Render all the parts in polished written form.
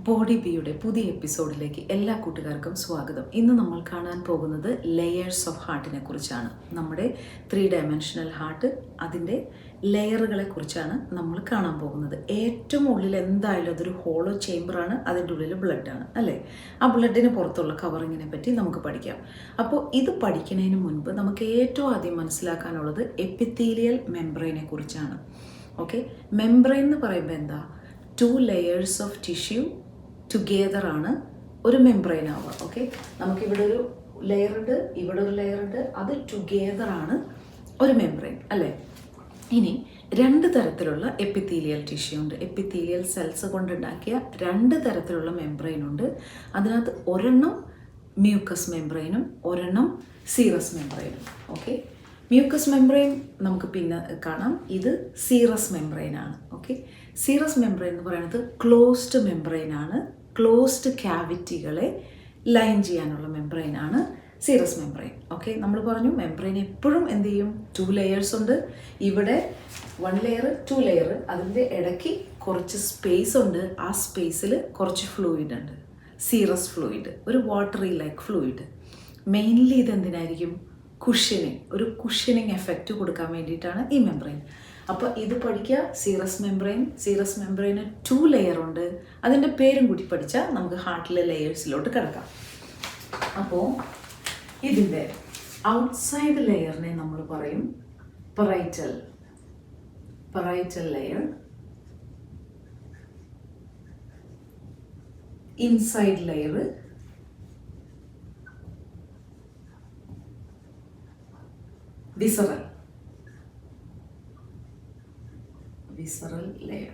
Body ബിയുടെ പുതിയ എപ്പിസോഡിലേക്ക് എല്ലാ കൂട്ടുകാർക്കും സ്വാഗതം. ഇന്ന് നമ്മൾ കാണാൻ പോകുന്നത് ലെയേഴ്സ് ഓഫ് ഹാർട്ടിനെ കുറിച്ചാണ്. നമ്മുടെ 3 ഡയമെൻഷണൽ ഹാർട്ട്, അതിൻ്റെ ലെയറുകളെ കുറിച്ചാണ് നമ്മൾ കാണാൻ പോകുന്നത്. ഏറ്റവും ഉള്ളിൽ എന്തായാലും അതൊരു ഹോളോ ചേമ്പറാണ്, അതിൻ്റെ ഉള്ളിൽ ബ്ലഡാണ് അല്ലേ. ആ ബ്ലഡിന് പുറത്തുള്ള കവറിങ്ങിനെ പറ്റി നമുക്ക് പഠിക്കാം. അപ്പോൾ ഇത് പഠിക്കുന്നതിന് മുൻപ് നമുക്ക് ഏറ്റവും ആദ്യം മനസ്സിലാക്കാനുള്ളത് എപ്പിത്തീലിയൽ മെംബ്രെയിനെ കുറിച്ചാണ്. ഓക്കെ, മെംബ്രെയിൻ എന്ന് പറയുമ്പോൾ എന്താ, 2 layers ഓഫ് ടിഷ്യൂ ടുഗെദർ ആണ് ഒരു മെംബ്രെയിൻ ആവുക. ഓക്കെ, നമുക്കിവിടെ ഒരു ലെയർ ഉണ്ട്, ഇവിടെ ഒരു ലെയർ ഉണ്ട്, അത് ടുഗെദർ ആണ് ഒരു മെംബ്രെയിൻ അല്ലേ. ഇനി 2 തരത്തിലുള്ള എപ്പിത്തീലിയൽ ടിഷ്യൂ ഉണ്ട്. എപ്പിത്തീലിയൽ സെൽസ് കൊണ്ടുണ്ടാക്കിയ 2 തരത്തിലുള്ള മെംബ്രെയിൻ ഉണ്ട്. അതിനകത്ത് ഒരെണ്ണം മ്യൂക്കസ് മെംബ്രെയിനും ഒരെണ്ണം സീറസ് മെംബ്രെയിനും. ഓക്കെ, മ്യൂക്കസ് മെംബ്രെയിൻ നമുക്ക് പിന്നെ കാണാം. ഇത് സീറസ് മെംബ്രെയിൻ ആണ്. ഓക്കെ, സീറസ് മെംബ്രെയിൻ എന്ന് പറയുന്നത് ക്ലോസ്ഡ് മെംബ്രെയിൻ ആണ്. ക്ലോസ്ഡ് ക്യാവിറ്റികളെ ലൈൻ ചെയ്യാനുള്ള മെംബ്രെയിൻ ആണ് സീറസ് മെംബ്രെയിൻ. ഓക്കെ, നമ്മൾ പറഞ്ഞു മെംബ്രെയിൻ എപ്പോഴും എന്ത് ചെയ്യും, 2 layers ഉണ്ട്. ഇവിടെ 1 layer 2 layer, അതിൻ്റെ ഇടയ്ക്ക് കുറച്ച് സ്പേസ് ഉണ്ട്. ആ സ്പേസിൽ കുറച്ച് ഫ്ലൂയിഡ് ഉണ്ട്, സീറസ് ഫ്ലൂയിഡ്, ഒരു വാട്ടറി ലൈക്ക് ഫ്ലൂയിഡ്. മെയിൻലി ഇതെന്തിനായിരിക്കും, ഒരു കുഷനിങ് എഫക്റ്റ് കൊടുക്കാൻ വേണ്ടിയിട്ടാണ് ഈ മെംബ്രെയിൻ. അപ്പോൾ ഇത് പഠിക്കുക, സീറസ് മെംബ്രെയിന് 2 layer ഉണ്ട്. അതിൻ്റെ പേരും കൂടി പഠിച്ചാൽ നമുക്ക് ഹാർട്ടിലെ ലെയേഴ്സിലോട്ട് കിടക്കാം. അപ്പോൾ ഇതിൻ്റെ ഔട്ട്സൈഡ് ലെയറിനെ നമ്മൾ പറയും parietal layer. Inside layer visceral layer.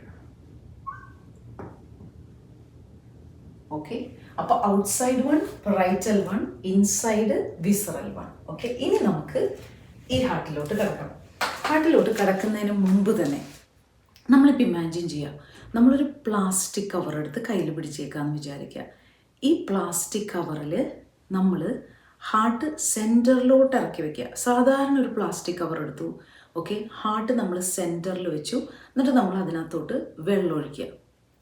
Okay, അപ്പോൾ outside 1 parietal 1, inside visceral 1. Okay, ഇനി നമുക്ക് ഈ ഹാർട്ടിലോട്ട് കിടക്കണം. ഹാർട്ടിലോട്ട് കിടക്കുന്നതിന് മുമ്പ് തന്നെ നമ്മളിപ്പോൾ ഇമാജിൻ ചെയ്യുക, നമ്മളൊരു പ്ലാസ്റ്റിക് കവർ എടുത്ത് കയ്യിൽ പിടിച്ചേക്കാന്ന് വിചാരിക്കുക. ഈ പ്ലാസ്റ്റിക് കവറിൽ നമ്മൾ ഹാർട്ട് സെൻറ്ററിലോട്ട് ഇറക്കി വയ്ക്കുക. സാധാരണ ഒരു പ്ലാസ്റ്റിക് കവർ എടുത്തു. ഓക്കെ, ഹാർട്ട് നമ്മൾ സെൻറ്ററിൽ വെച്ചു, എന്നിട്ട് നമ്മൾ അതിനകത്തോട്ട് വെള്ളം ഒഴിക്കുക.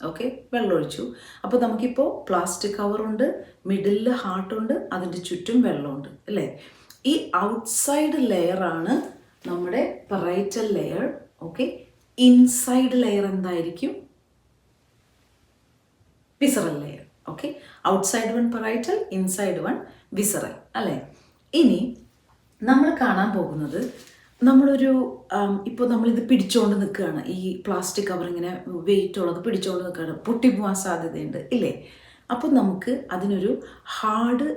ഓക്കെ, വെള്ളം ഒഴിച്ചു. അപ്പോൾ നമുക്കിപ്പോൾ പ്ലാസ്റ്റിക് കവറുണ്ട്, മിഡിലിൽ ഹാർട്ടുണ്ട്, അതിൻ്റെ ചുറ്റും വെള്ളമുണ്ട് അല്ലേ. ഈ ഔട്ട്സൈഡ് ലെയറാണ് നമ്മുടെ parietal layer. Okay, inside layer എന്തായിരിക്കും, visceral layer. Okay, outside 1 parietal, inside 1 visceral അല്ലേ. ഇനി നമ്മൾ കാണാൻ പോകുന്നത്, നമ്മളൊരു ഇപ്പോൾ നമ്മളിത് പിടിച്ചുകൊണ്ട് നിൽക്കുകയാണ്, ഈ പ്ലാസ്റ്റിക് കവർ ഇങ്ങനെ വെയിറ്റ് ഉള്ളത് പിടിച്ചുകൊണ്ട് നിൽക്കുകയാണ്, പൊട്ടിപ്പോവാൻ സാധ്യതയുണ്ട് ഇല്ലേ. അപ്പോൾ നമുക്ക് അതിനൊരു ഹാർഡ്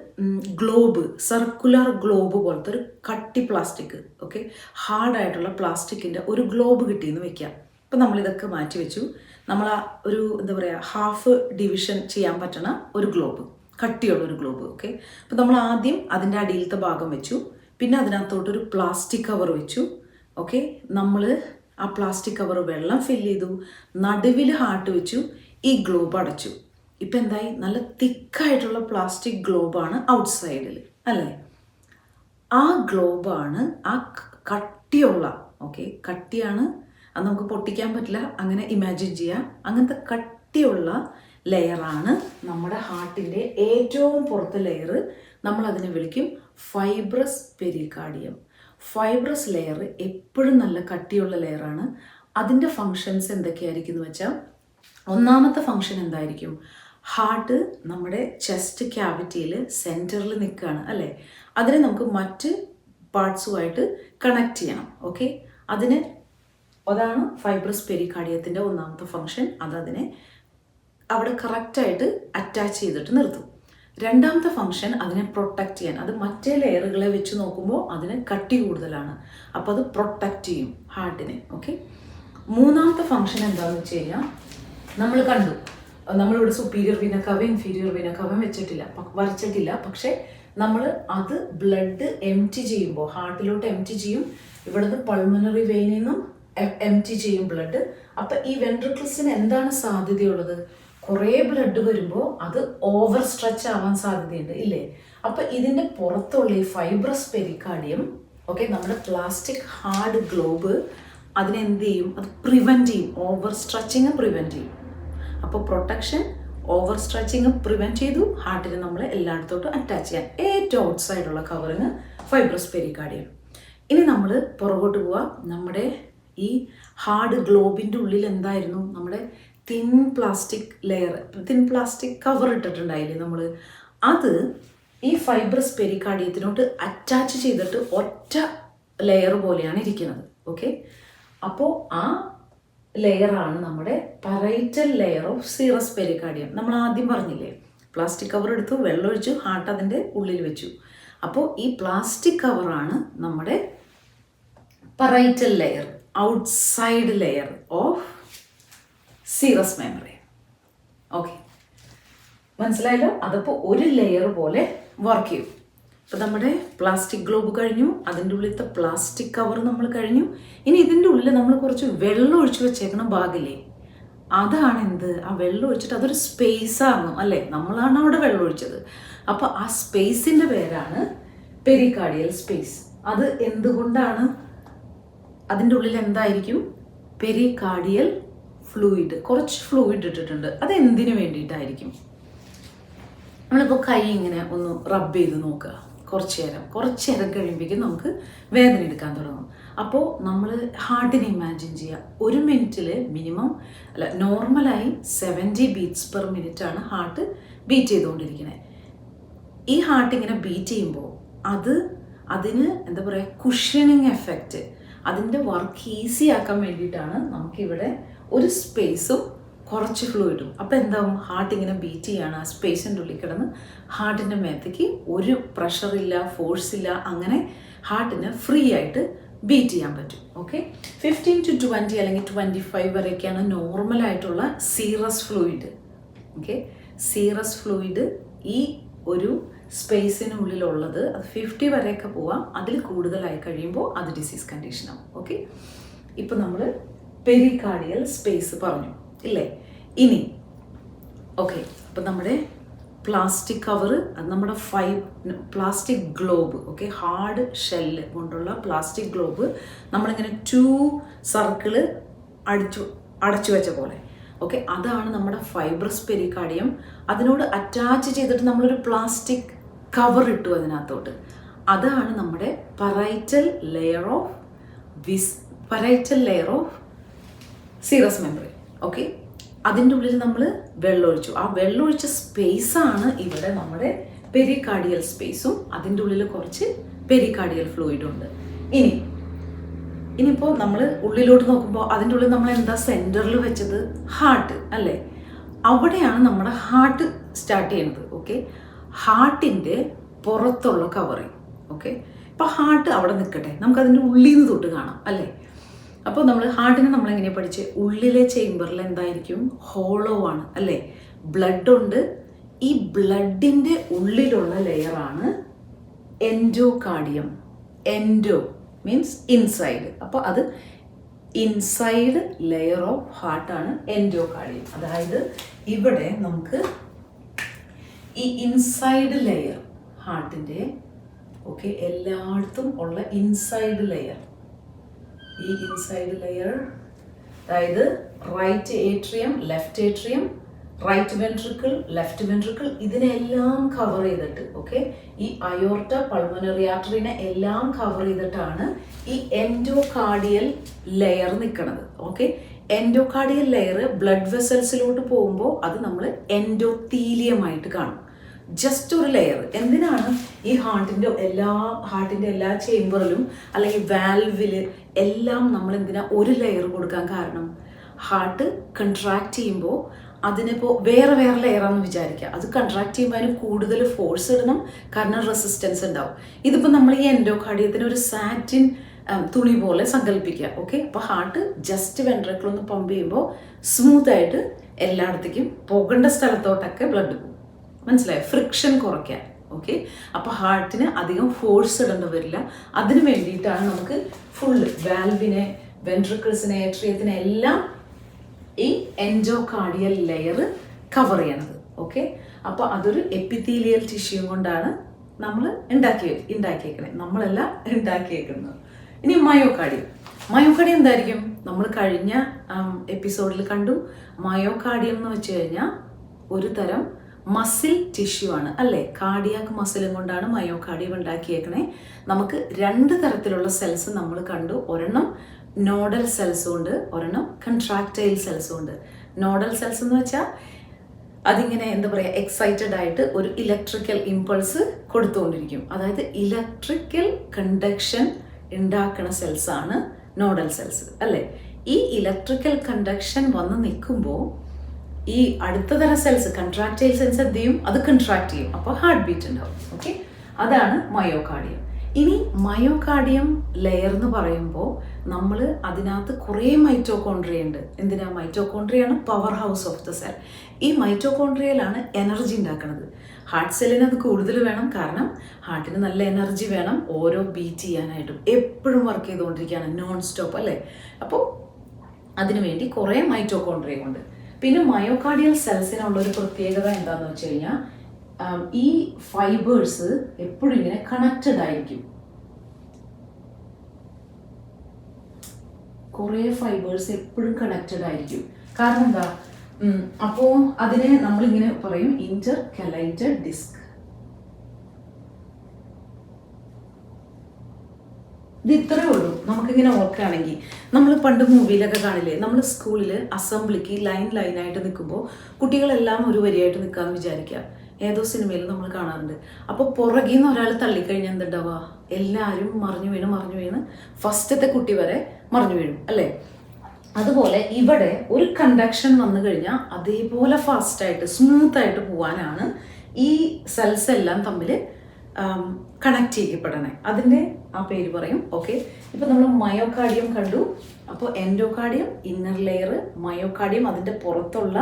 ഗ്ലോബ്, സർക്കുലർ ഗ്ലോബ് പോലത്തെ ഒരു കട്ടി പ്ലാസ്റ്റിക്, ഓക്കെ, ഹാർഡായിട്ടുള്ള പ്ലാസ്റ്റിക്കിൻ്റെ ഒരു ഗ്ലോബ് കിട്ടിയെന്ന് വെക്കാം. അപ്പോൾ നമ്മളിതൊക്കെ മാറ്റി വെച്ചു. നമ്മൾ ആ ഒരു എന്താ പറയുക, ഹാഫ് ഡിവിഷൻ ചെയ്യാൻ പറ്റണ ഒരു ഗ്ലോബ്, കട്ടിയുള്ളൊരു ഗ്ലോബ്. ഓക്കെ, അപ്പോൾ നമ്മൾ ആദ്യം അതിൻ്റെ അടിയിലത്തെ ഭാഗം വെച്ചു, പിന്നെ അതിനകത്തോട്ടൊരു പ്ലാസ്റ്റിക് കവർ വെച്ചു. ഓക്കെ, നമ്മൾ ആ പ്ലാസ്റ്റിക് കവർ വെള്ളം ഫില്ല് ചെയ്തു, നടുവിൽ ഹാർട്ട് വെച്ചു, ഈ ഗ്ലോബ് അടച്ചു. ഇപ്പം എന്തായി, നല്ല തിക്കായിട്ടുള്ള പ്ലാസ്റ്റിക് ഗ്ലോബാണ് ഔട്ട്സൈഡിൽ അല്ലേ. ആ ഗ്ലോബാണ് ആ കട്ടിയുള്ള, ഓക്കെ, കട്ടിയാണ്, അത് നമുക്ക് പൊട്ടിക്കാൻ പറ്റില്ല, അങ്ങനെ ഇമാജിൻ ചെയ്യാം. അങ്ങനത്തെ കട്ടിയുള്ള ലെയറാണ് നമ്മുടെ ഹാർട്ടിൻ്റെ ഏറ്റവും പുറത്തെ ലെയർ. നമ്മളതിനെ വിളിക്കും ഫൈബ്രസ് പെരികാർഡിയം. ഫൈബ്രസ് ലെയർ എപ്പോഴും നല്ല കട്ടിയുള്ള ലെയറാണ്. അതിൻ്റെ ഫങ്ഷൻസ് എന്തൊക്കെയായിരിക്കും എന്ന് വെച്ചാൽ, ഒന്നാമത്തെ ഫങ്ഷൻ എന്തായിരിക്കും, ഹാർട്ട് നമ്മുടെ ചെസ്റ്റ് ക്യാവിറ്റിയിൽ സെൻറ്ററിൽ നിൽക്കുകയാണ് അല്ലേ. അതിനെ നമുക്ക് മറ്റ് പാർട്സുമായിട്ട് കണക്ട് ചെയ്യണം. ഓക്കെ, അതാണ് ഫൈബ്രസ് പെരികാർഡിയത്തിൻ്റെ ഒന്നാമത്തെ ഫങ്ഷൻ. അതതിനെ അവിടെ കറക്റ്റായിട്ട് അറ്റാച്ച് ചെയ്തിട്ട് നിർത്തും. രണ്ടാമത്തെ ഫങ്ഷൻ അതിനെ പ്രൊട്ടക്റ്റ് ചെയ്യാൻ. അത് മറ്റേ ലെയറുകളെ വെച്ച് നോക്കുമ്പോൾ അതിന് കട്ടി കൂടുതലാണ്, അപ്പോൾ അത് പ്രൊട്ടക്റ്റ് ചെയ്യും ഹാർട്ടിനെ. ഓക്കെ, മൂന്നാമത്തെ ഫങ്ഷൻ എന്താണെന്ന് വെച്ച് കഴിഞ്ഞാൽ, നമ്മൾ കണ്ടു, നമ്മളിവിടെ സുപ്പീരിയർ വീനക്കവ ഇൻഫീരിയർ വീനക്കവ വരച്ചിട്ടില്ല, പക്ഷേ നമ്മൾ അത് ബ്ലഡ് എംറ്റി ചെയ്യുമ്പോൾ ഹാർട്ടിലോട്ട് എംറ്റി ചെയ്യും. ഇവിടുന്ന് പൾമണറി വെയിനിൽ നിന്നും എംറ്റി ചെയ്യും ബ്ലഡ്. അപ്പം ഈ വെൻട്രിക്കിൾസിന് എന്താണ് സാധ്യതയുള്ളത്, കുറേ ബ്ലഡ് വരുമ്പോൾ അത് ഓവർ സ്ട്രെച്ച് ആവാൻ സാധ്യതയുണ്ട് ഇല്ലേ. അപ്പം ഇതിൻ്റെ പുറത്തുള്ള ഈ ഫൈബ്രസ് പെരികാർഡിയം, ഓക്കെ, നമ്മുടെ പ്ലാസ്റ്റിക് ഹാർഡ് ഗ്ലോബ് അതിനെന്ത് ചെയ്യും, അത് പ്രിവെൻറ്റ് ചെയ്യും, ഓവർ സ്ട്രെച്ചിങ് പ്രിവെൻറ്റ് ചെയ്യും. അപ്പോൾ പ്രൊട്ടക്ഷൻ, ഓവർ സ്ട്രെച്ചിങ് പ്രിവെൻറ്റ് ചെയ്തു. ഹാർട്ടിനെ നമ്മൾ എല്ലായിടത്തോട്ടും അറ്റാച്ച് ചെയ്യാൻ ഏറ്റവും ഔട്ട്സൈഡുള്ള കവറിങ് ഫൈബ്രസ് പെരികാർഡിയം. ഇനി നമ്മൾ പുറകോട്ട് പോവാം. നമ്മുടെ ഈ ഹാർഡ് ഗ്ലോബിൻ്റെ ഉള്ളിൽ എന്തായിരുന്നു? നമ്മുടെ thin plastic layer, thin plastic cover ഇട്ടിട്ടുണ്ടായില്ലേ നമ്മൾ, അത് ഈ ഫൈബ്രസ് പെരികാർഡിയത്തിനോട്ട് അറ്റാച്ച് ചെയ്തിട്ട് ഒറ്റ ലെയർ പോലെയാണ് ഇരിക്കുന്നത്. ഓക്കെ, അപ്പോൾ ആ ലെയറാണ് നമ്മുടെ parietal layer of serous pericardium. നമ്മൾ ആദ്യം പറഞ്ഞില്ലേ, പ്ലാസ്റ്റിക് കവർ എടുത്തു, വെള്ളമൊഴിച്ചു, ഹാർട്ട് അതിൻ്റെ ഉള്ളിൽ വെച്ചു. അപ്പോൾ ഈ പ്ലാസ്റ്റിക് കവറാണ് നമ്മുടെ parietal layer, outside layer of serous membrane. Okay, മനസ്സിലായല്ലോ? അതപ്പോൾ ഒരു ലെയർ പോലെ വർക്ക് ചെയ്യും. അപ്പോൾ നമ്മുടെ പ്ലാസ്റ്റിക് ഗ്ലോബ് കഴിഞ്ഞു, അതിൻ്റെ ഉള്ളിലത്തെ പ്ലാസ്റ്റിക് കവർ നമ്മൾ കഴിഞ്ഞു. ഇനി ഇതിൻ്റെ ഉള്ളിൽ നമ്മൾ കുറച്ച് വെള്ളം ഒഴിച്ച് വെച്ചേക്കണം ഭാഗില്ലേ, അതാണ് എന്ത്? ആ വെള്ളം ഒഴിച്ചിട്ട് അതൊരു സ്പേസാകും അല്ലേ, നമ്മളാണ് അവിടെ വെള്ളം ഒഴിച്ചത്. അപ്പോൾ ആ സ്പേസിൻ്റെ പേരാണ് പെരികാർഡിയൽ സ്പേസ്. അത് എന്തുകൊണ്ടാണ്? അതിൻ്റെ ഉള്ളിൽ എന്തായിരിക്കും? പെരികാർഡിയൽ ഫ്ലൂയിഡ്, കുറച്ച് ഫ്ലൂയിഡ് ഇട്ടിട്ടുണ്ട്. അത് എന്തിനു വേണ്ടിയിട്ടായിരിക്കും? നമ്മളിപ്പോൾ കൈ ഇങ്ങനെ ഒന്ന് റബ്ബ് ചെയ്ത് നോക്കുക, കുറച്ച് നേരം കഴിയുമ്പോഴേക്കും നമുക്ക് വേദന എടുക്കാൻ തുടങ്ങും. അപ്പോൾ നമ്മൾ ഹാർട്ടിനെ ഇമാജിൻ ചെയ്യുക, ഒരു മിനിറ്റിൽ മിനിമം അല്ല നോർമലായി 70 ബീറ്റ്സ് പെർ മിനിറ്റ് ആണ് ഹാർട്ട് ബീറ്റ് ചെയ്തുകൊണ്ടിരിക്കുന്നത്. ഈ ഹാർട്ട് ഇങ്ങനെ ബീറ്റ് ചെയ്യുമ്പോൾ അതിന് എന്താ പറയുക, കുഷനിങ് എഫക്റ്റ്, അതിൻ്റെ വർക്ക് ഈസി ആക്കാൻ വേണ്ടിയിട്ടാണ് നമുക്കിവിടെ ഒരു സ്പേസും കുറച്ച് ഫ്ലൂയിഡും. അപ്പോൾ എന്താവും? ഹാർട്ട് ഇങ്ങനെ ബീറ്റ് ചെയ്യാണ്, ആ സ്പേസിൻ്റെ ഉള്ളിൽ കിടന്ന് ഹാർട്ടിൻ്റെ മേത്തേക്ക് ഒരു പ്രഷറില്ല, ഫോഴ്സ് ഇല്ല, അങ്ങനെ ഹാർട്ടിന് ഫ്രീ ആയിട്ട് ബീറ്റ് ചെയ്യാൻ പറ്റും. ഓക്കെ, 15 to 20 അല്ലെങ്കിൽ 25 വരെയൊക്കെയാണ് നോർമലായിട്ടുള്ള serous fluid. Okay, serous fluid ഈ ഒരു സ്പേസിനുള്ളിലുള്ളത് അത് 50 വരെയൊക്കെ പോവാം. അതിൽ കൂടുതലായി കഴിയുമ്പോൾ അത് ഡിസീസ് കണ്ടീഷനാവും. ഓക്കെ, ഇപ്പോൾ നമ്മൾ പെരികാർഡിയൽ സ്പേസ് പറഞ്ഞു ഇല്ലേ? ഇനി ഓക്കെ, അപ്പം നമ്മുടെ പ്ലാസ്റ്റിക് കവർ, അത് നമ്മുടെ plastic globe, okay, hard shell കൊണ്ടുള്ള പ്ലാസ്റ്റിക് ഗ്ലോബ് നമ്മളിങ്ങനെ 2 സർക്കിള് അടച്ചു വെച്ച പോലെ. ഓക്കെ, അതാണ് നമ്മുടെ ഫൈബ്രസ് പെരികാർഡിയം. അതിനോട് അറ്റാച്ച് ചെയ്തിട്ട് നമ്മളൊരു പ്ലാസ്റ്റിക് കവർ ഇട്ടു അതിനകത്തോട്ട്. അതാണ് നമ്മുടെ parietal layer of serous membrane. Okay, അതിൻ്റെ ഉള്ളിൽ നമ്മൾ വെള്ളമൊഴിച്ചു. ആ വെള്ളമൊഴിച്ച സ്പേസാണ് ഇവിടെ നമ്മുടെ പെരികാർഡിയൽ സ്പേസും, അതിൻ്റെ ഉള്ളിൽ കുറച്ച് പെരികാർഡിയൽ ഫ്ലൂയിഡും ഉണ്ട്. ഇനിയിപ്പോൾ നമ്മൾ ഉള്ളിലോട്ട് നോക്കുമ്പോൾ അതിൻ്റെ ഉള്ളിൽ നമ്മൾ എന്താ സെൻറ്ററിൽ വെച്ചത്? ഹാർട്ട് അല്ലേ? അവിടെയാണ് നമ്മുടെ ഹാർട്ട് സ്റ്റാർട്ട് ചെയ്യുന്നത്. ഓക്കെ, ഹാർട്ടിൻ്റെ പുറത്തുള്ള കവറിങ്. ഓക്കെ, ഇപ്പോൾ ഹാർട്ട് അവിടെ നിൽക്കട്ടെ, നമുക്കതിൻ്റെ ഉള്ളിൽ നിന്ന് തൊട്ട് കാണാം അല്ലേ? അപ്പോൾ നമ്മൾ ഹാർട്ടിനെ നമ്മളെങ്ങനെ പഠിച്ച്, ഉള്ളിലെ ചേംബറിൽ എന്തായിരിക്കും? ഹോളോ ആണ് അല്ലേ? ബ്ലഡ് ഉണ്ട്. ഈ ബ്ലഡിൻ്റെ ഉള്ളിലുള്ള ലെയറാണ് എൻഡോകാർഡിയം. Endo means inside. അപ്പോൾ അത് ഇൻസൈഡ് ലെയർ ഓഫ് ഹാർട്ടാണ് എൻഡോകാർഡിയം. അതായത് ഇവിടെ നമുക്ക് ഈ ഇൻസൈഡ് ലെയർ ഹാർട്ടിൻ്റെ, ഓക്കെ, എല്ലായിടത്തും ഉള്ള ഇൻസൈഡ് ലെയർ, ഈ ഇൻസൈഡ് ലെയർ, അതായത് right atrium, left atrium, right ventricle, left ventricle, ഇതിനെല്ലാം കവർ ചെയ്തിട്ട്, ഓക്കെ, ഈ അയോർട്ട, പൾമണറി ആർട്ടറിനെ എല്ലാം കവർ ചെയ്തിട്ടാണ് ഈ എൻഡോകാർഡിയൽ ലെയർ നിൽക്കുന്നത്. ഓക്കെ, എൻഡോകാർഡിയൽ ലെയർ ബ്ലഡ് വെസൽസിലോട്ട് പോകുമ്പോൾ അത് നമ്മൾ എൻഡോത്തീലിയമായിട്ട് കാണും. ജസ്റ്റ് ഒരു ലെയർ. എന്തിനാണ് ഈ ഹാർട്ടിൻ്റെ എല്ലാ ചേംബറിലും അല്ലെങ്കിൽ വാൽവില് എല്ലാം നമ്മൾ എന്തിനാ ഒരു ലെയർ കൊടുക്കാൻ കാരണം? ഹാർട്ട് കൺട്രാക്ട് ചെയ്യുമ്പോൾ അതിനിപ്പോൾ വേറെ ലെയറാണെന്ന് വിചാരിക്കുക, അത് കൺട്രാക്ട് ചെയ്യുമ്പോൾ അതിന് കൂടുതൽ ഫോഴ്സ് ഇടണം, കാരണം റെസിസ്റ്റൻസ് ഉണ്ടാവും. ഇതിപ്പോൾ നമ്മൾ ഈ എൻഡോകാർഡിയത്തിന് ഒരു സാറ്റിൻ തുണി പോലെ സങ്കല്പിക്കുക. ഓക്കെ, അപ്പോൾ ഹാർട്ട് ജസ്റ്റ് വെൻട്രിക്കിൾ ഒന്ന് പമ്പ് ചെയ്യുമ്പോൾ സ്മൂത്തായിട്ട് എല്ലായിടത്തേക്കും പോകേണ്ട സ്ഥലത്തോട്ടൊക്കെ ബ്ലഡ് പോകും. മനസ്സിലായോ? ഫ്രിക്ഷൻ കുറയ്ക്കാൻ. ഓക്കെ, അപ്പോൾ ഹാർട്ടിന് അധികം ഫോഴ്സ് ഇടേണ്ടി വരില്ല. അതിന് വേണ്ടിയിട്ടാണ് നമുക്ക് ഫുൾ വാൽവിനെ, വെൻട്രിക്കിൾസിനെ, ഏട്രിയത്തിനെ എല്ലാം ഈ എൻഡോകാർഡിയൽ ലെയർ കവർ ചെയ്യണത്. ഓക്കെ, അപ്പോൾ അതൊരു എപ്പിത്തീലിയൽ ടിഷ്യൂ കൊണ്ടാണ് നമ്മൾ ഉണ്ടാക്കിയേക്കുന്നത്, നമ്മളല്ല ഉണ്ടാക്കിയേക്കുന്നത്. ഇനി മയോകാർഡിയം എന്തായിരിക്കും? നമ്മൾ കഴിഞ്ഞ എപ്പിസോഡിൽ കണ്ടു. മയോകാർഡിയം എന്ന് വെച്ച് കഴിഞ്ഞാൽ ഒരു തരം മസിൽ ടിഷ്യൂ ആണ് അല്ലേ. കാർഡിയാക് മസിലും കൊണ്ടാണ് മയോകാർഡിയം ഉണ്ടാക്കിയേക്കണേ. നമുക്ക് 2 തരത്തിലുള്ള സെൽസ് നമ്മൾ കണ്ടു. ഒരെണ്ണം നോഡൽ സെൽസും ഉണ്ട്, ഒരെണ്ണം കൺട്രാക്ടൈൽ സെൽസും ഉണ്ട്. നോഡൽ സെൽസ് എന്ന് വെച്ചാൽ അതിങ്ങനെ എന്താ പറയുക, എക്സൈറ്റഡ് ആയിട്ട് ഒരു ഇലക്ട്രിക്കൽ ഇമ്പൾസ് കൊടുത്തുകൊണ്ടിരിക്കും. അതായത് ഇലക്ട്രിക്കൽ കണ്ടക്ഷൻ ഉണ്ടാക്കുന്ന സെൽസാണ് നോഡൽ സെൽസ് അല്ലേ. ഈ ഇലക്ട്രിക്കൽ കണ്ടക്ഷൻ വന്ന് നിൽക്കുമ്പോൾ ഈ അടുത്ത തരം സെൽസ് കൺട്രാക്ടൈൽ സെൽസ് എന്ത് ചെയ്യും, അത് കൺട്രാക്ട് ചെയ്യും, അപ്പോൾ ഹാർട്ട് ബീറ്റ് ഉണ്ടാവും. ഓക്കെ, അതാണ് മയോകാർഡിയം. ഇനി മയോകാർഡിയം ലെയർ എന്ന് പറയുമ്പോൾ നമ്മൾ അതിനകത്ത് കുറേ മൈറ്റോകോൺട്രിയ ഉണ്ട്. എന്തിനാ? മൈറ്റോകോൺട്രിയാണ് powerhouse of the cell. ഈ മൈറ്റോകോൺട്രിയയിലാണ് എനർജി ഉണ്ടാക്കുന്നത്. ഹാർട്ട് സെല്ലിന് അത് കൂടുതൽ വേണം, കാരണം ഹാർട്ടിന് നല്ല എനർജി വേണം ഓരോ ബീറ്റ് ചെയ്യാനായിട്ടും. എപ്പോഴും വർക്ക് ചെയ്തുകൊണ്ടിരിക്കുകയാണ്, നോൺ സ്റ്റോപ്പ് അല്ലേ. അപ്പോൾ അതിനുവേണ്ടി കുറേ മൈറ്റോകോൺട്രിയ ഉണ്ട്. പിന്നെ മയോകാർഡിയൽ സെൽസിനുള്ളൊരു പ്രത്യേകത എന്താണെന്ന് വെച്ച് കഴിഞ്ഞാൽ ഈ ഫൈബേഴ്സ് എപ്പോഴും ഇങ്ങനെ കണക്റ്റഡ് ആയിരിക്കും. കുറേ ഫൈബേഴ്സ് എപ്പോഴും കണക്റ്റഡ് ആയിരിക്കും. കാരണം എന്താ? അപ്പോൾ അതിനെ നമ്മളിങ്ങനെ പറയും ഇന്റർകലൈറ്റഡ് ഡിസ്ക്. ഇത് ഇത്രയേ ഉള്ളൂ. നമുക്കിങ്ങനെ ഓർക്കുകയാണെങ്കിൽ നമ്മൾ പണ്ട് മൂവിയിലൊക്കെ കാണില്ലേ, നമ്മൾ സ്കൂളിൽ അസംബ്ലിക്ക് ലൈനായിട്ട് നിൽക്കുമ്പോൾ കുട്ടികളെല്ലാം ഒരു വരിയായിട്ട് നിൽക്കാമെന്ന് വിചാരിക്കുക. ഏതോ സിനിമയിൽ നമ്മൾ കാണാറുണ്ട്. അപ്പോൾ പുറകിൽ നിന്ന് ഒരാൾ തള്ളിക്കഴിഞ്ഞാൽ എന്തുണ്ടാവുക, എല്ലാവരും മറിഞ്ഞു വീണ് ഫസ്റ്റത്തെ കുട്ടി വരെ മറിഞ്ഞു വീഴും അല്ലേ. അതുപോലെ ഇവിടെ ഒരു കണ്ടക്ഷൻ വന്നു കഴിഞ്ഞാൽ അതേപോലെ ഫാസ്റ്റായിട്ട് സ്മൂത്തായിട്ട് പോകാനാണ് ഈ സെൽസ് എല്ലാം തമ്മിൽ കണക്ട് ചെയ്യപ്പെടണേ. അതിൻ്റെ ആ പേര് പറയും. ഓക്കെ, ഇപ്പം നമ്മൾ മയോകാർഡിയം കണ്ടു. അപ്പോൾ എൻഡോകാർഡിയം ഇന്നർ ലെയർ, മയോകാർഡിയം അതിൻ്റെ പുറത്തുള്ള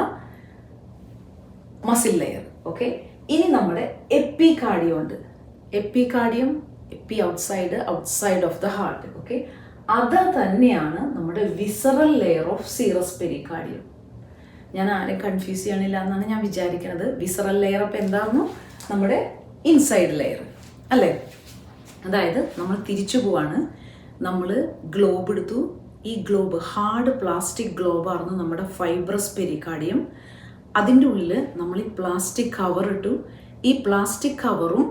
മസിൽ ലെയർ. ഓക്കെ, ഇനി നമ്മുടെ എപ്പികാർഡിയം ഉണ്ട്. Epicardium, epi outside of the heart. Okay, അത് തന്നെയാണ് നമ്മുടെ visceral layer of serous pericardium. ഞാൻ ആരെയും കൺഫ്യൂസ് ചെയ്യണില്ല എന്നാണ് ഞാൻ വിചാരിക്കുന്നത്. വിസറൽ ലെയർ അപ്പം എന്തായിരുന്നു? നമ്മുടെ ഇൻസൈഡ് ലെയർ അല്ലേ. അതായത് നമ്മൾ തിരിച്ചു പോവാണ്. നമ്മൾ ഗ്ലോബ് എടുത്തു. ഈ ഗ്ലോബ് ഹാർഡ് പ്ലാസ്റ്റിക് ഗ്ലോബായിരുന്നു നമ്മുടെ ഫൈബ്രസ് പെരികാർഡിയം. അതിൻ്റെ ഉള്ളിൽ നമ്മൾ ഈ പ്ലാസ്റ്റിക് കവർ ഇട്ടു. ഈ പ്ലാസ്റ്റിക് കവറും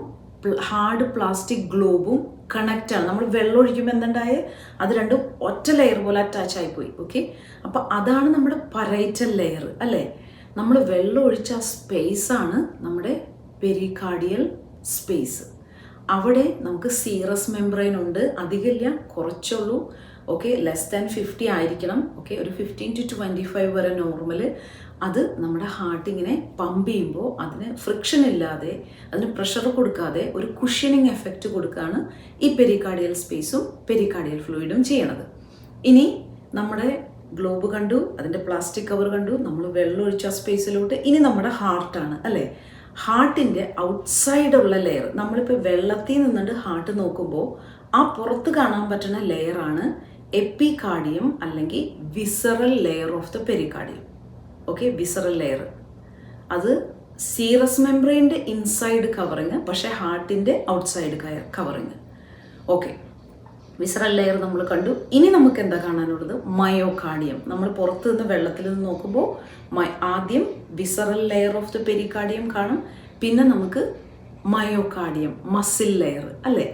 ഹാർഡ് പ്ലാസ്റ്റിക് ഗ്ലോബും കണക്റ്റാണ്. നമ്മൾ വെള്ളം ഒഴിക്കുമ്പോൾ എന്തുണ്ടായേ, അത് രണ്ടും ഒറ്റ ലെയർ പോലെ അറ്റാച്ച് ആയിപ്പോയി. ഓക്കെ, അപ്പം അതാണ് നമ്മുടെ പരൈറ്റൽ ലെയർ അല്ലേ. നമ്മൾ വെള്ളം ഒഴിച്ച സ്പേസാണ് നമ്മുടെ പെരികാർഡിയൽ സ്പേസ്. അവിടെ നമുക്ക് സീറസ് മെംബ്രെയിൻ ഉണ്ട്. അധികമില്ല, കുറച്ചുള്ളൂ. ഓക്കെ, ലെസ് ദാൻ 50 ആയിരിക്കണം. ഓക്കെ, ഒരു 15 to 25 വരെ നോർമൽ. അത് നമ്മുടെ ഹാർട്ട് ഇങ്ങനെ പമ്പ് ചെയ്യുമ്പോൾ അതിന് ഫ്രിക്ഷൻ ഇല്ലാതെ, അതിന് പ്രഷർ കൊടുക്കാതെ ഒരു കുഷ്യനിങ് എഫക്റ്റ് കൊടുക്കുകയാണ് ഈ പെരികാർഡിയൽ സ്പേസും പെരികാർഡിയൽ ഫ്ലൂയിഡും ചെയ്യണത്. ഇനി നമ്മുടെ ഗ്ലോബ് കണ്ടു, അതിൻ്റെ പ്ലാസ്റ്റിക് കവർ കണ്ടു, നമ്മൾ വെള്ളം ഒഴിച്ച സ്പേസിലോട്ട്. ഇനി നമ്മുടെ ഹാർട്ടാണ് അല്ലേ. ഹാർട്ടിൻ്റെ ഔട്ട്സൈഡുള്ള ലെയർ, നമ്മളിപ്പോൾ വെള്ളത്തിൽ നിന്നിട്ട് ഹാർട്ട് നോക്കുമ്പോൾ ആ പുറത്ത് കാണാൻ പറ്റുന്ന ലെയറാണ് എപ്പികാർഡിയം അല്ലെങ്കിൽ visceral layer of the pericardium. Okay, visceral layer അത് സീറസ് മെംബ്രെയിൻ്റെ ഇൻസൈഡ് കവറിങ്, പക്ഷേ ഹാർട്ടിൻ്റെ outside covering. Okay, visceral layer നമ്മൾ കണ്ടു. ഇനി നമുക്ക് എന്താ കാണാനുള്ളത്? മയോകാർഡിയം. നമ്മൾ പുറത്ത് നിന്ന് വെള്ളത്തിൽ നിന്ന് നോക്കുമ്പോൾ ആദ്യം visceral layer of the pericardium കാണും, പിന്നെ നമുക്ക് മയോകാർഡിയം മസിൽ ലെയർ അല്ലേ.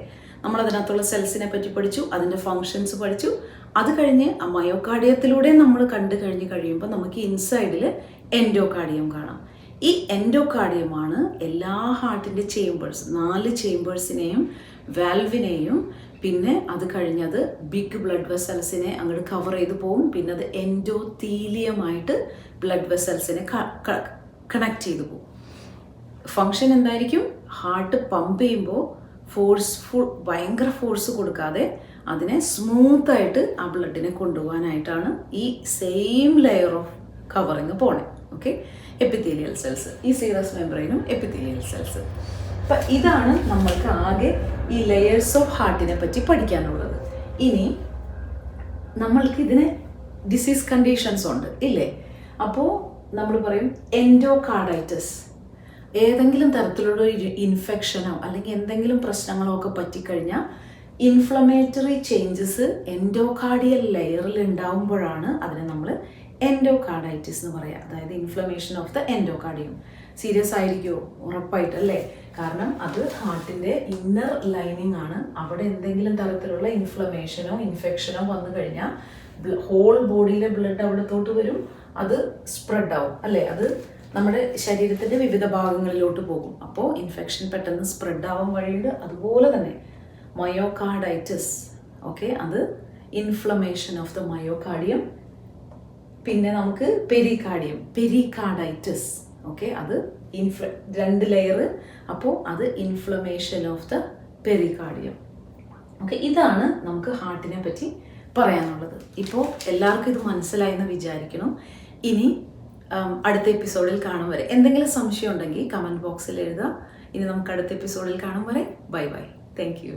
നമ്മളതിനകത്തുള്ള സെൽസിനെ പറ്റി പഠിച്ചു, അതിൻ്റെ ഫങ്ഷൻസ് പഠിച്ചു. അത് കഴിഞ്ഞ് ആ മയോകാർഡിയത്തിലൂടെ നമ്മൾ കണ്ടു കഴിയുമ്പോൾ നമുക്ക് ഇൻസൈഡിൽ എൻഡോകാർഡിയം കാണാം. ഈ എൻഡോകാർഡിയമാണ് എല്ലാ ഹാർട്ടിൻ്റെ ചേമ്പേഴ്സ്, 4 ചേമ്പേഴ്സിനെയും വാൽവിനെയും പിന്നെ അത് കഴിഞ്ഞത് ബിഗ് ബ്ലഡ് വെസൽസിനെ അങ്ങോട്ട് കവർ ചെയ്ത് പോകും. പിന്നെ അത് എൻഡോത്തീലിയമായിട്ട് ബ്ലഡ് വെസൽസിനെ കണക്ട് ചെയ്ത് പോകും. ഫങ്ഷൻ എന്തായിരിക്കും? ഹാർട്ട് പമ്പ് ചെയ്യുമ്പോൾ ഭയങ്കര ഫോഴ്സ് കൊടുക്കാതെ അതിനെ സ്മൂത്തായിട്ട് ആ ബ്ലഡിനെ കൊണ്ടുപോകാനായിട്ടാണ് ഈ സെയിം ലെയർ ഓഫ് കവറിങ് പോണേ. ഓക്കെ, എപ്പിത്തീലിയൽ സെൽസ്, ഈ സീറസ് മെംബ്രെയിനും എപ്പിത്തീലിയൽ സെൽസ്. അപ്പം ഇതാണ് നമ്മൾക്ക് ആകെ ഈ ലെയേഴ്സ് ഓഫ് ഹാർട്ടിനെ പറ്റി പഠിക്കാനുള്ളത്. ഇനി നമ്മൾക്ക് ഇതിന് ഡിസീസ് കണ്ടീഷൻസ് ഉണ്ട് ഇല്ലേ. അപ്പോൾ നമ്മൾ പറയും എൻഡോകാർഡൈറ്റിസ്. ഏതെങ്കിലും തരത്തിലുള്ള ഒരു ഇൻഫെക്ഷനോ അല്ലെങ്കിൽ എന്തെങ്കിലും പ്രശ്നങ്ങളോ ഒക്കെ പറ്റിക്കഴിഞ്ഞാൽ ഇൻഫ്ലമേറ്ററി ചേഞ്ചസ് എൻഡോകാർഡിയൽ ലെയറിൽ ഉണ്ടാവുമ്പോഴാണ് അതിനെ നമ്മൾ എൻഡോകാർഡൈറ്റിസ് എന്ന് പറയാം. അതായത് inflammation of the endocardium. Serious ആയിരിക്കുമോ? ഉറപ്പായിട്ടല്ലേ. കാരണം അത് ഹാർട്ടിൻ്റെ ഇന്നർ ലൈനിങ് ആണ്. അവിടെ എന്തെങ്കിലും തരത്തിലുള്ള ഇൻഫ്ലമേഷനോ ഇൻഫെക്ഷനോ വന്നു കഴിഞ്ഞാൽ ഹോൾ ബോഡിയിലെ ബ്ലഡ് അവിടത്തോട്ട് വരും, അത് സ്പ്രെഡ് ആവും അല്ലേ. അത് നമ്മുടെ ശരീരത്തിൻ്റെ വിവിധ ഭാഗങ്ങളിലോട്ട് പോകും. അപ്പോൾ ഇൻഫെക്ഷൻ പെട്ടെന്ന് സ്പ്രെഡ് ആവാൻ വഴിയുണ്ട്. അതുപോലെ തന്നെ മയോകാർഡൈറ്റിസ്, ഓക്കെ, അത് ഇൻഫ്ലമേഷൻ ഓഫ് ദ മയോകാർഡിയം. പിന്നെ നമുക്ക് പെരികാർഡൈറ്റിസ്, ഓക്കെ, അത് രണ്ട് ലെയർ, അപ്പോൾ അത് inflammation of the pericardium. Okay, ഇതാണ് നമുക്ക് ഹാർട്ടിനെ പറ്റി പറയാനുള്ളത്. ഇപ്പോൾ എല്ലാവർക്കും ഇത് മനസ്സിലായെന്ന് വിചാരിക്കണം. ഇനി അടുത്ത എപ്പിസോഡിൽ കാണും വരെ എന്തെങ്കിലും സംശയം ഉണ്ടെങ്കിൽ കമൻറ്റ് ബോക്സിൽ എഴുതുക. ഇനി നമുക്ക് അടുത്ത എപ്പിസോഡിൽ കാണും വരെ ബൈ ബൈ. Thank you.